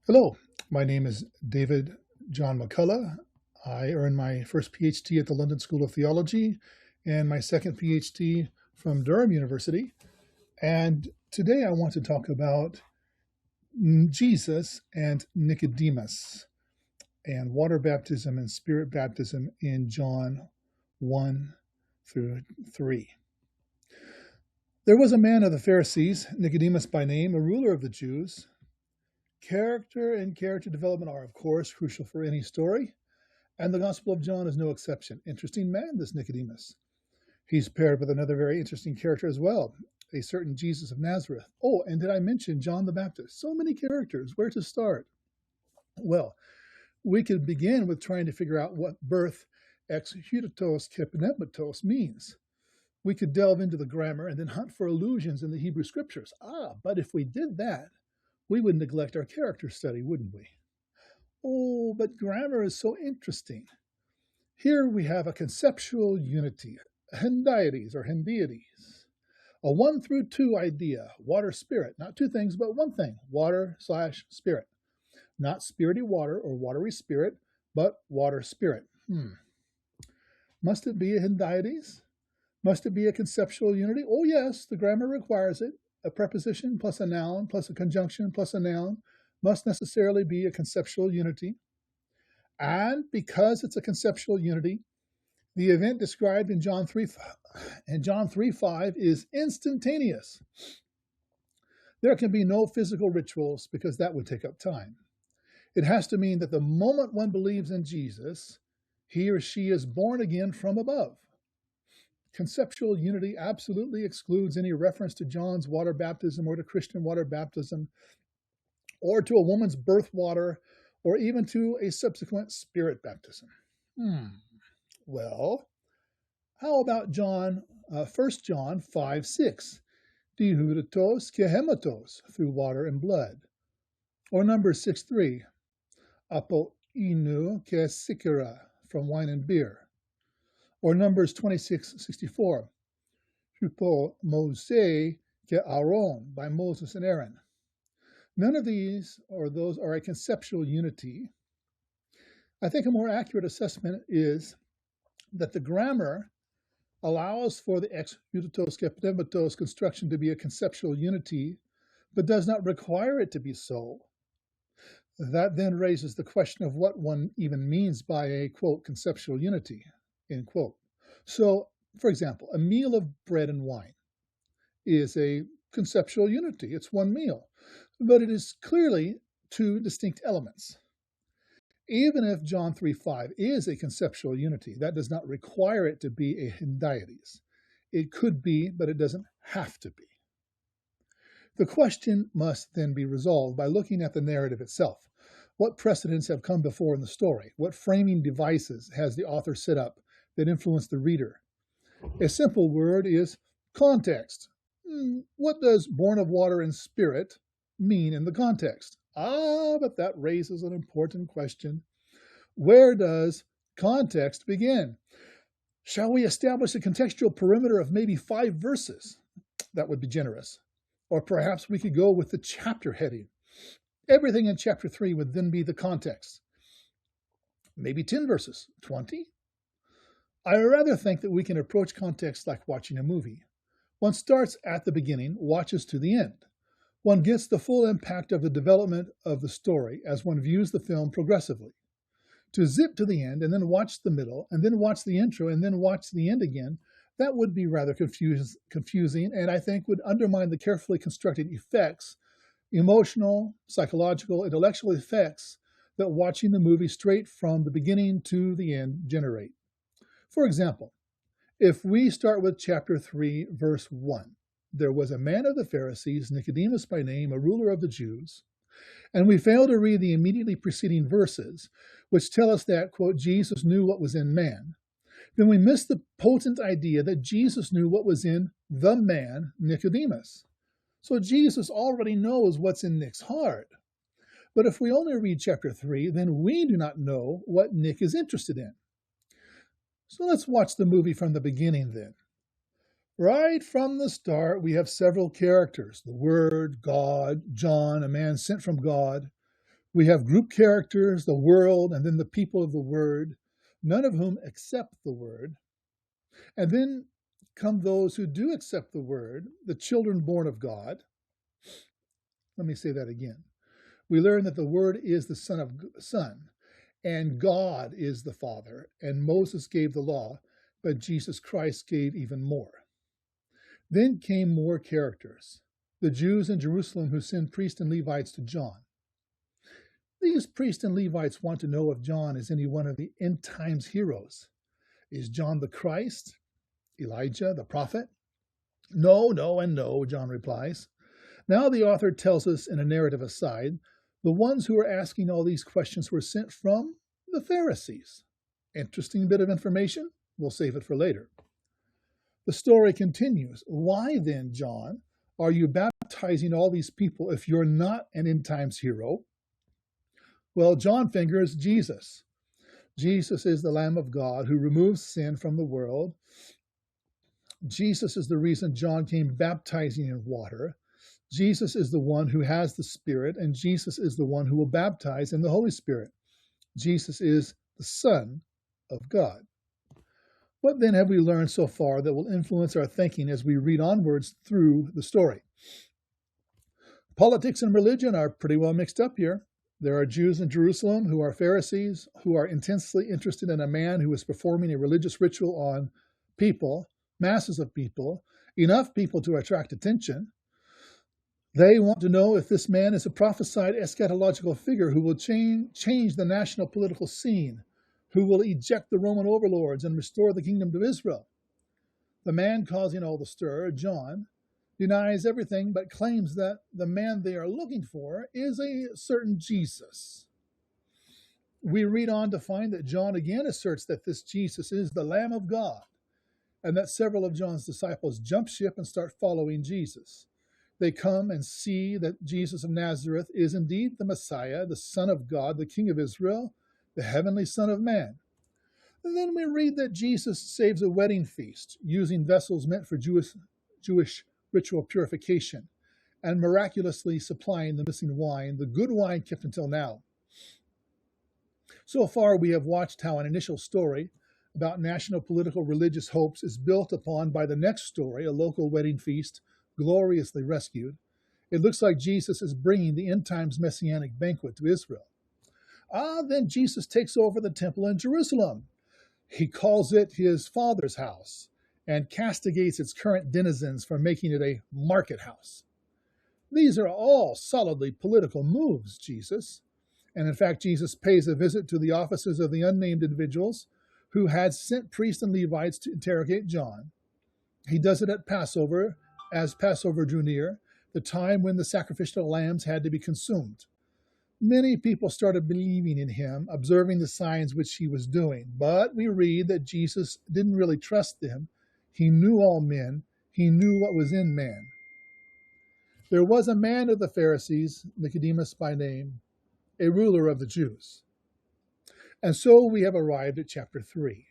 Hello, my name is David John McCullough. I earned my first PhD at the London School of Theology and my second PhD from Durham University. And today I want to talk about Jesus and Nicodemus and water baptism and spirit baptism in John 1 through 3. There was a man of the Pharisees, Nicodemus by name, a ruler of the Jews. Character and character development are, of course, crucial for any story, and the Gospel of John is no exception. Interesting man, this Nicodemus. He's paired with another very interesting character as well, a certain Jesus of Nazareth. Oh, and did I mention John the Baptist? So many characters. Where to start? Well, we could begin with trying to figure out what birth exegesis kepneumatos means. We could delve into the grammar and then hunt for allusions in the Hebrew Scriptures. But if we did that, we would neglect our character study, wouldn't we? Oh, but grammar is so interesting. Here we have a conceptual unity, Hendiadys or Hendiadys, a 1 through 2 idea, water-spirit, not two things, but one thing, water/spirit. Not spirity water or watery spirit, but water-spirit. Must it be a Hendiadys? Must it be a conceptual unity? Oh, yes, the grammar requires it. A preposition plus a noun plus a conjunction plus a noun must necessarily be a conceptual unity. And because it's a conceptual unity, the event described in John 3:5 is instantaneous. There can be no physical rituals because that would take up time. It has to mean that the moment one believes in Jesus, he or she is born again from above. Conceptual unity absolutely excludes any reference to John's water baptism or to Christian water baptism or to a woman's birth water or even to a subsequent spirit baptism. Well, how about 1 John 5:6, dihudatos kehematos, through water and blood, or Numbers 6:3, apo inu ke sikira, from wine and beer, or Numbers 26:64, Hupo Mose ke Aaron, by Moses and Aaron. None of these or those are a conceptual unity. I think a more accurate assessment is that the grammar allows for the exegesis kepneumatos construction to be a conceptual unity, but does not require it to be so. That then raises the question of what one even means by a, quote, conceptual unity, end quote. So, for example, a meal of bread and wine is a conceptual unity. It's one meal, but it is clearly two distinct elements. Even if John 3:5 is a conceptual unity, that does not require it to be a Hendiadys. It could be, but it doesn't have to be. The question must then be resolved by looking at the narrative itself. What precedents have come before in the story? What framing devices has the author set up that influence the reader? A simple word is context. What does born of water and spirit mean in the context? But that raises an important question. Where does context begin? Shall we establish a contextual perimeter of maybe 5 verses? That would be generous. Or perhaps we could go with the chapter heading. Everything in chapter 3 would then be the context. Maybe 10 verses, 20? I rather think that we can approach context like watching a movie. One starts at the beginning, watches to the end. One gets the full impact of the development of the story as one views the film progressively. To zip to the end and then watch the middle and then watch the intro and then watch the end again, that would be rather confusing and I think would undermine the carefully constructed effects, emotional, psychological, intellectual effects that watching the movie straight from the beginning to the end generate. For example, if we start with chapter 3, verse 1, there was a man of the Pharisees, Nicodemus by name, a ruler of the Jews, and we fail to read the immediately preceding verses, which tell us that, quote, Jesus knew what was in man, then we miss the potent idea that Jesus knew what was in the man, Nicodemus. So Jesus already knows what's in Nick's heart. But if we only read chapter 3, then we do not know what Nick is interested in. So let's watch the movie from the beginning then. Right from the start, we have several characters. The Word, God, John, a man sent from God, We have group characters, the world, and then the people of the Word, none of whom accept the Word. And then come those who do accept the Word, the children born of God. Let me say that again. We learn that the Word is the Son, and God is the Father, and Moses gave the law, but Jesus Christ gave even more. Then came more characters, the Jews in Jerusalem who sent priests and Levites to John. These priests and Levites want to know if John is any one of the end times heroes. Is John the Christ? Elijah, the prophet? No, no, and no, John replies. Now the author tells us in a narrative aside, the ones who are asking all these questions were sent from the Pharisees. Interesting bit of information. We'll save it for later. The story continues. Why then, John, are you baptizing all these people if you're not an end times hero? Well, John fingers Jesus. Jesus is the Lamb of God who removes sin from the world. Jesus is the reason John came baptizing in water. Jesus is the one who has the Spirit, and Jesus is the one who will baptize in the Holy Spirit. Jesus is the Son of God. What then have we learned so far that will influence our thinking as we read onwards through the story? Politics and religion are pretty well mixed up here. There are Jews in Jerusalem who are Pharisees, who are intensely interested in a man who is performing a religious ritual on people, masses of people, enough people to attract attention. They want to know if this man is a prophesied eschatological figure who will change the national political scene, who will eject the Roman overlords and restore the kingdom to Israel. The man causing all the stir, John, denies everything but claims that the man they are looking for is a certain Jesus. We read on to find that John again asserts that this Jesus is the Lamb of God, and that several of John's disciples jump ship and start following Jesus. They come and see that Jesus of Nazareth is indeed the Messiah, the Son of God, the King of Israel, the heavenly Son of Man. And then we read that Jesus saves a wedding feast using vessels meant for Jewish ritual purification and miraculously supplying the missing wine, the good wine kept until now. So far, we have watched how an initial story about national political religious hopes is built upon by the next story, a local wedding feast, gloriously rescued. It looks like Jesus is bringing the end times messianic banquet to Israel. Then Jesus takes over the temple in Jerusalem. He calls it his Father's house and castigates its current denizens for making it a market house. These are all solidly political moves, Jesus. And in fact, Jesus pays a visit to the offices of the unnamed individuals who had sent priests and Levites to interrogate John. He does it at Passover, as Passover drew near, the time when the sacrificial lambs had to be consumed. Many people started believing in him, observing the signs which he was doing. But we read that Jesus didn't really trust them. He knew all men. He knew what was in man. There was a man of the Pharisees, Nicodemus by name, a ruler of the Jews. And so we have arrived at chapter 3.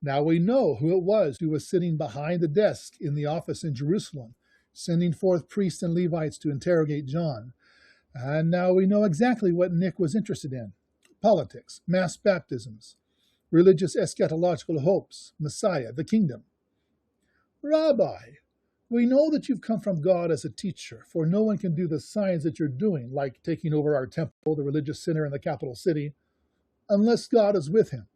Now we know who it was who was sitting behind the desk in the office in Jerusalem, sending forth priests and Levites to interrogate John. And now we know exactly what Nick was interested in: politics, mass baptisms, religious eschatological hopes, Messiah, the kingdom. Rabbi, we know that you've come from God as a teacher, for no one can do the signs that you're doing, like taking over our temple, the religious center in the capital city, unless God is with him.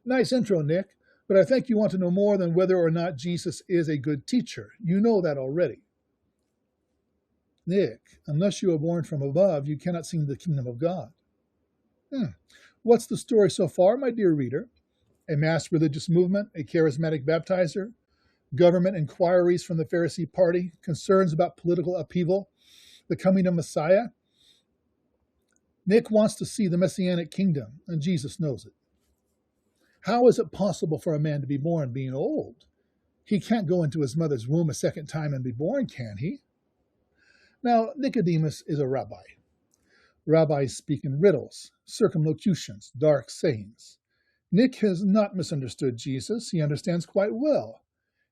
Nice intro, Nick, but I think you want to know more than whether or not Jesus is a good teacher. You know that already. Nick, unless you are born from above, you cannot see the kingdom of God. What's the story so far, my dear reader? A mass religious movement, a charismatic baptizer, government inquiries from the Pharisee party, concerns about political upheaval, the coming of Messiah. Nick wants to see the messianic kingdom, and Jesus knows it. How is it possible for a man to be born being old? He can't go into his mother's womb a second time and be born, can he? Now, Nicodemus is a rabbi. Rabbis speak in riddles, circumlocutions, dark sayings. Nick has not misunderstood Jesus. He understands quite well.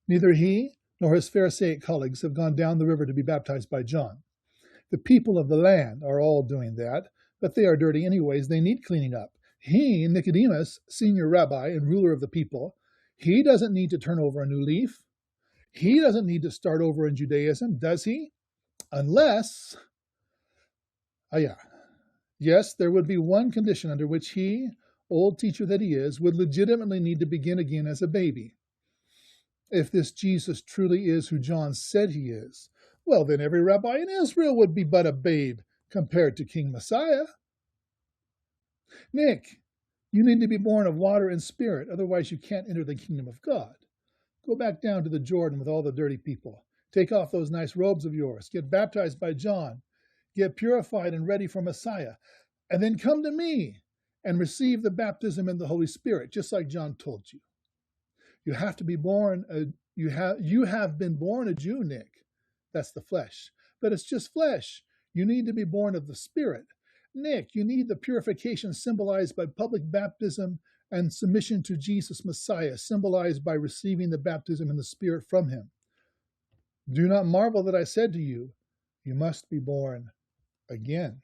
Neither he nor his Pharisaic colleagues have gone down the river to be baptized by John. The people of the land are all doing that, but they are dirty anyways. They need cleaning up. He, Nicodemus, senior rabbi and ruler of the people, he doesn't need to turn over a new leaf. He doesn't need to start over in Judaism, does he? Unless, yes, there would be one condition under which he, old teacher that he is, would legitimately need to begin again as a baby. If this Jesus truly is who John said he is, well, then every rabbi in Israel would be but a babe compared to King Messiah. Nick, you need to be born of water and spirit, otherwise you can't enter the kingdom of God. Go back down to the Jordan with all the dirty people. Take off those nice robes of yours. Get baptized by John. Get purified and ready for Messiah. And then come to me and receive the baptism in the Holy Spirit, just like John told you. You have to be born, you have been born a Jew, Nick. That's the flesh. But it's just flesh. You need to be born of the Spirit. Nick, you need the purification symbolized by public baptism and submission to Jesus Messiah, symbolized by receiving the baptism in the Spirit from him. Do not marvel that I said to you, you must be born again.